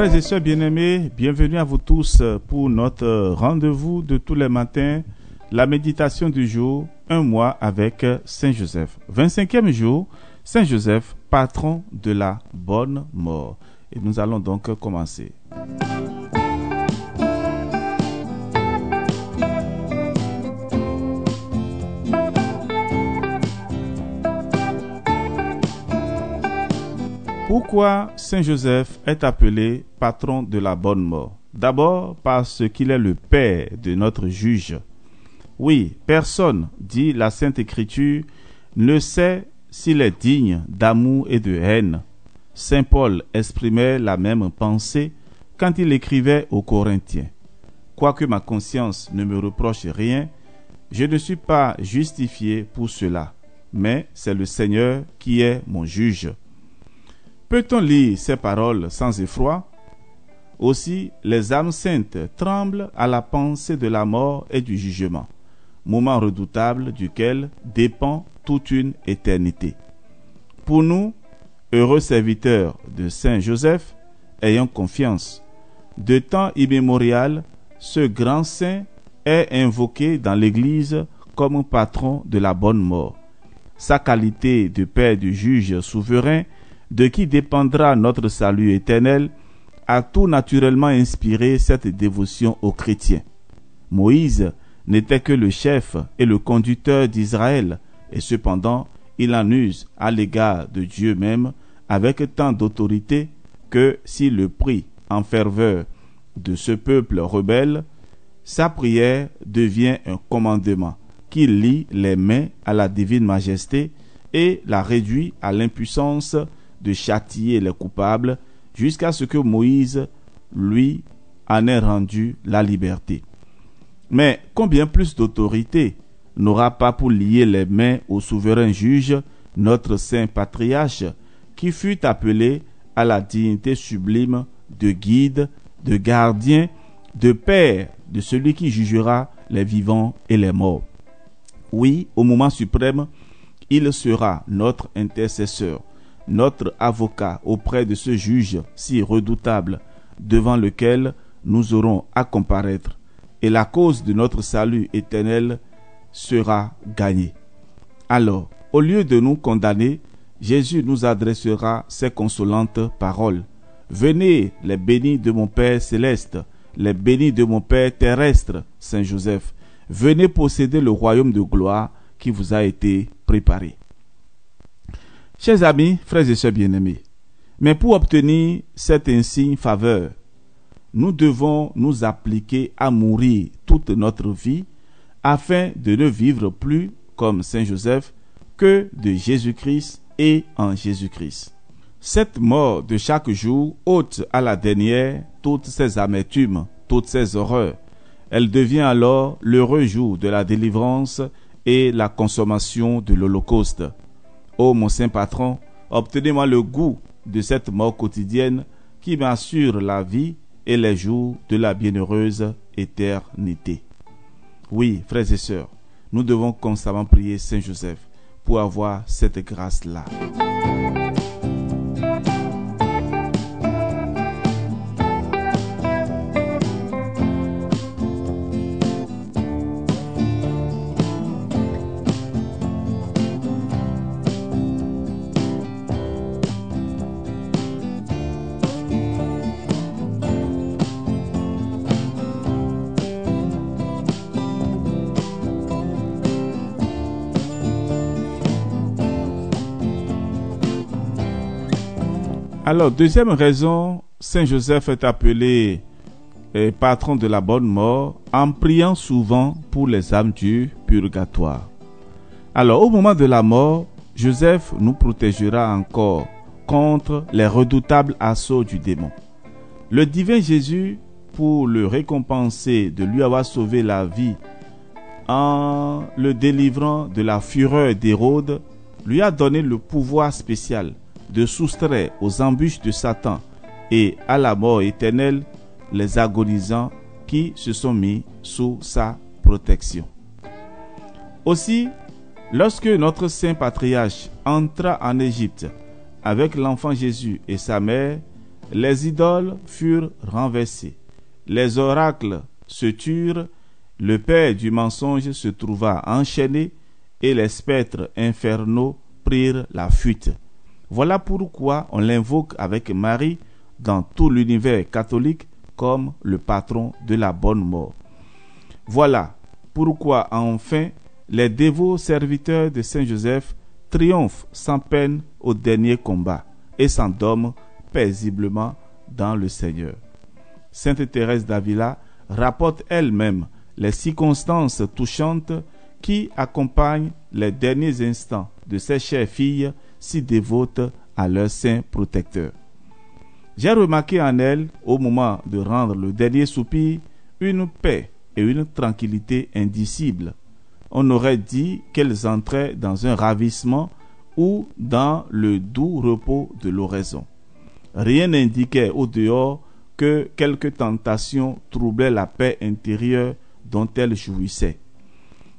Frères et sœurs bien-aimés, bienvenue à vous tous pour notre rendez-vous de tous les matins, la méditation du jour, un mois avec Saint Joseph. 25e jour, Saint Joseph, patron de la bonne mort. Et nous allons donc commencer. Pourquoi Saint Joseph est appelé patron de la bonne mort? D'abord parce qu'il est le père de notre juge. Oui, personne, dit la Sainte Écriture, ne sait s'il est digne d'amour et de haine. Saint Paul exprimait la même pensée quand il écrivait aux Corinthiens. Quoique ma conscience ne me reproche rien, je ne suis pas justifié pour cela, mais c'est le Seigneur qui est mon juge. Peut-on lire ces paroles sans effroi? Aussi, les âmes saintes tremblent à la pensée de la mort et du jugement, moment redoutable duquel dépend toute une éternité. Pour nous, heureux serviteurs de Saint Joseph, ayons confiance. De temps immémorial, ce grand saint est invoqué dans l'Église comme patron de la bonne mort. Sa qualité de père du juge souverain, de qui dépendra notre salut éternel, a tout naturellement inspiré cette dévotion aux chrétiens. Moïse n'était que le chef et le conducteur d'Israël, et cependant il en use à l'égard de Dieu même avec tant d'autorité que s'il le prie en ferveur de ce peuple rebelle, sa prière devient un commandement qui lie les mains à la divine majesté et la réduit à l'impuissance de châtier les coupables jusqu'à ce que Moïse, lui, en ait rendu la liberté. Mais combien plus d'autorité n'aura pas pour lier les mains au souverain juge, notre saint patriarche, qui fut appelé à la dignité sublime de guide, de gardien, de père de celui qui jugera les vivants et les morts. Oui, au moment suprême, il sera notre intercesseur, notre avocat auprès de ce juge si redoutable devant lequel nous aurons à comparaître, et la cause de notre salut éternel sera gagnée. Alors, au lieu de nous condamner, Jésus nous adressera ces consolantes paroles. Venez, les bénis de mon Père céleste, les bénis de mon Père terrestre, Saint Joseph, venez posséder le royaume de gloire qui vous a été préparé. Chers amis, frères et sœurs bien-aimés, mais pour obtenir cette insigne faveur, nous devons nous appliquer à mourir toute notre vie afin de ne vivre plus comme Saint Joseph que de Jésus-Christ et en Jésus-Christ. Cette mort de chaque jour ôte à la dernière toutes ses amertumes, toutes ses horreurs. Elle devient alors l'heureux jour de la délivrance et la consommation de l'Holocauste. Ô mon saint patron, obtenez-moi le goût de cette mort quotidienne qui m'assure la vie et les jours de la bienheureuse éternité. Oui, frères et sœurs, nous devons constamment prier Saint Joseph pour avoir cette grâce-là. Alors, deuxième raison, Saint Joseph est appelé patron de la bonne mort en priant souvent pour les âmes du purgatoire. Alors, au moment de la mort, Joseph nous protégera encore contre les redoutables assauts du démon. Le divin Jésus, pour le récompenser de lui avoir sauvé la vie en le délivrant de la fureur d'Hérode, lui a donné le pouvoir spécial de soustraire aux embûches de Satan et à la mort éternelle les agonisants qui se sont mis sous sa protection. Aussi, lorsque notre saint patriarche entra en Égypte avec l'enfant Jésus et sa mère, Les idoles furent renversées, les oracles se turent, le père du mensonge se trouva enchaîné et les spectres infernaux prirent la fuite. Voilà pourquoi on l'invoque avec Marie dans tout l'univers catholique comme le patron de la bonne mort. Voilà pourquoi enfin les dévots serviteurs de Saint Joseph triomphent sans peine au dernier combat et s'endorment paisiblement dans le Seigneur. Sainte Thérèse d'Avila rapporte elle-même les circonstances touchantes qui accompagnent les derniers instants de ces chères filles si dévotes à leur saint protecteur. J'ai remarqué en elles, au moment de rendre le dernier soupir, une paix et une tranquillité indicibles. On aurait dit qu'elles entraient dans un ravissement ou dans le doux repos de l'oraison. Rien n'indiquait au dehors que quelques tentations troublaient la paix intérieure dont elles jouissaient.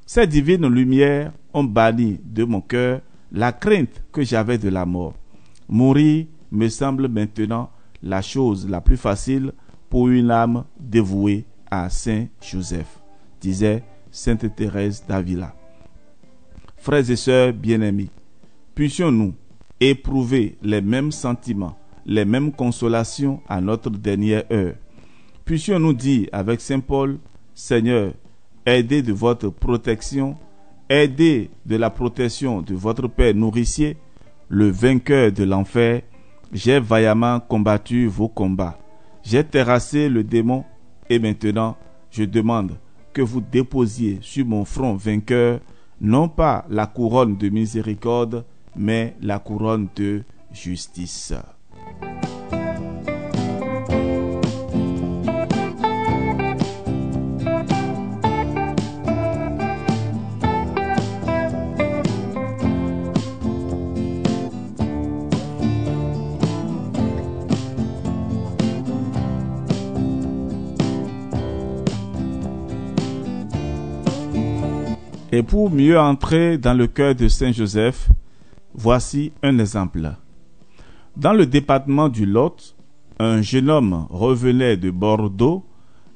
Ces divines lumières ont banni de mon cœur la crainte que j'avais de la mort. Mourir me semble maintenant la chose la plus facile pour une âme dévouée à Saint Joseph, disait Sainte Thérèse d'Avila. Frères et sœurs bien-aimés, puissions-nous éprouver les mêmes sentiments, les mêmes consolations à notre dernière heure. Puissions-nous dire avec Saint Paul, Seigneur, aidez de votre protection, aidez de la protection de votre Père nourricier, le vainqueur de l'enfer. J'ai vaillamment combattu vos combats. J'ai terrassé le démon et maintenant je demande que vous déposiez sur mon front vainqueur non pas la couronne de miséricorde, mais la couronne de justice. Et pour mieux entrer dans le cœur de Saint Joseph, voici un exemple. Dans le département du Lot, un jeune homme revenait de Bordeaux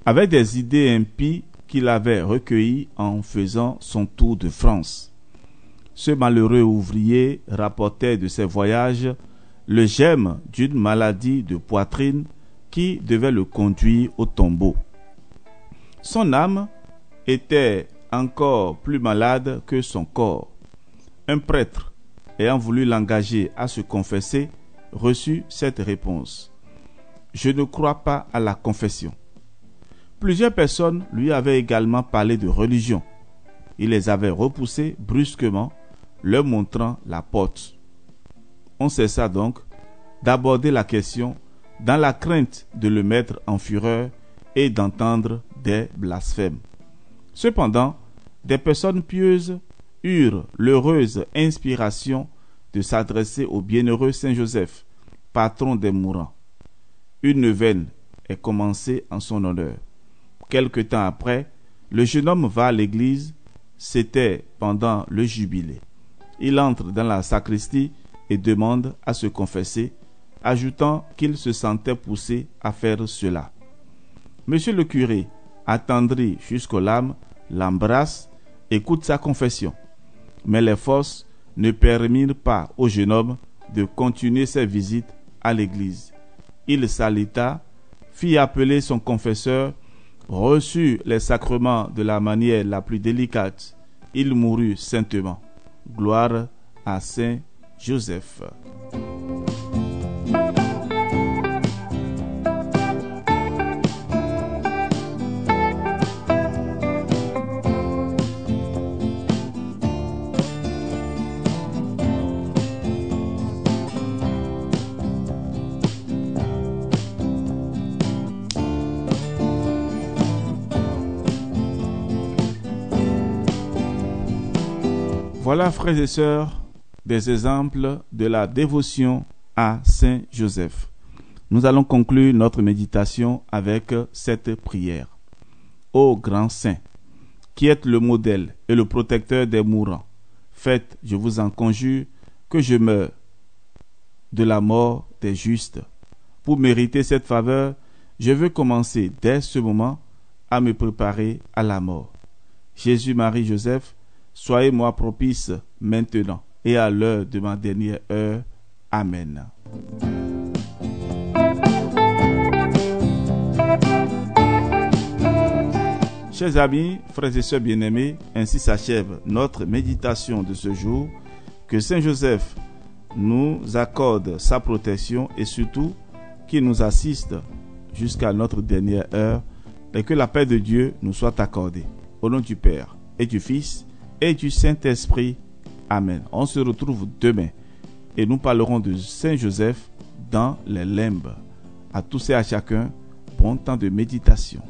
avec des idées impies qu'il avait recueillies en faisant son tour de France. Ce malheureux ouvrier rapportait de ses voyages le germe d'une maladie de poitrine qui devait le conduire au tombeau. Son âme était encore plus malade que son corps. Un prêtre, ayant voulu l'engager à se confesser, reçut cette réponse: je ne crois pas à la confession. Plusieurs personnes lui avaient également parlé de religion. Il les avait repoussées brusquement, leur montrant la porte. On cessa donc d'aborder la question dans la crainte de le mettre en fureur et d'entendre des blasphèmes. Cependant, des personnes pieuses eurent l'heureuse inspiration de s'adresser au bienheureux Saint Joseph, patron des mourants. Une neuvaine est commencée en son honneur. Quelque temps après, le jeune homme va à l'église, c'était pendant le jubilé. Il entre dans la sacristie et demande à se confesser, ajoutant qu'il se sentait poussé à faire cela. Monsieur le curé, attendri jusqu'aux larmes, l'embrasse, écoute sa confession. Mais les forces ne permirent pas au jeune homme de continuer ses visites à l'église. Il s'alita, fit appeler son confesseur, reçut les sacrements de la manière la plus délicate. Il mourut saintement. Gloire à Saint Joseph. Voilà, frères et sœurs, des exemples de la dévotion à Saint Joseph. Nous allons conclure notre méditation avec cette prière. Ô grand saint, qui êtes le modèle et le protecteur des mourants, faites, je vous en conjure, que je meure de la mort des justes, Pour mériter cette faveur, je veux commencer dès ce moment à me préparer à la mort. Jésus, Marie, Joseph, soyez-moi propice maintenant et à l'heure de ma dernière heure. Amen. Chers amis, frères et sœurs bien-aimés, ainsi s'achève notre méditation de ce jour. Que Saint Joseph nous accorde sa protection et surtout qu'il nous assiste jusqu'à notre dernière heure et que la paix de Dieu nous soit accordée. Au nom du Père et du Fils et du Saint-Esprit. Amen. On se retrouve demain et nous parlerons de Saint Joseph dans les limbes. À tous et à chacun, bon temps de méditation.